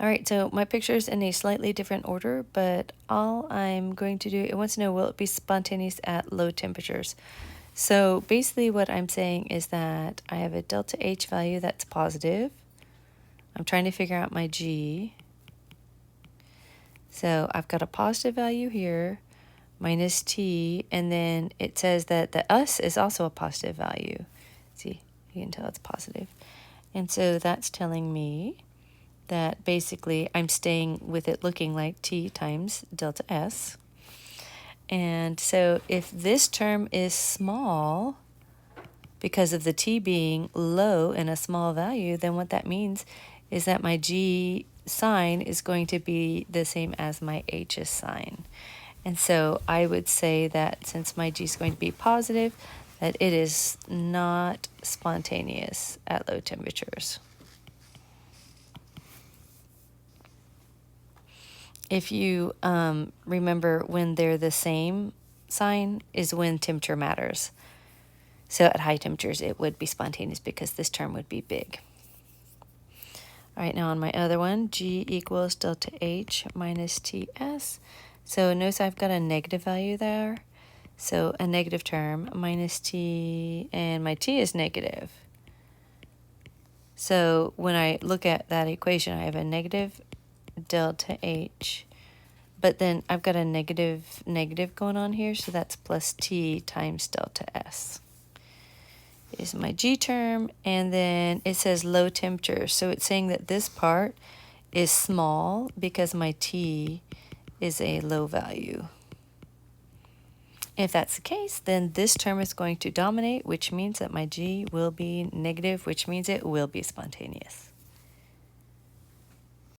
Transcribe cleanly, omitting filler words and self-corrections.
All right, so my picture's in a slightly different order, but all I'm going to do, it wants to know, will it be spontaneous at low temperatures? So basically what I'm saying is that I have a delta H value that's positive. I'm trying to figure out my G. So I've got a positive value here, minus T, and then it says that the S is also a positive value. See, you can tell it's positive. And so that's telling me that basically I'm staying with it looking like T times delta S. And so if this term is small, because of the T being low and a small value, then what that means is that my G sign is going to be the same as my H's sign. And so I would say that since my G is going to be positive, that it is not spontaneous at low temperatures. If you remember, when they're the same sign is when temperature matters. So at high temperatures, it would be spontaneous because this term would be big. All right, now on my other one, G equals delta H minus TS. So notice I've got a negative value there. So a negative term minus T, and my T is negative. So when I look at that equation, I have a negative delta H, but then I've got a negative going on here, so that's plus T times delta S is my G term, and then it says low temperature, so it's saying that this part is small because my T is a low value. If that's the case, then this term is going to dominate, which means that my G will be negative, which means it will be spontaneous.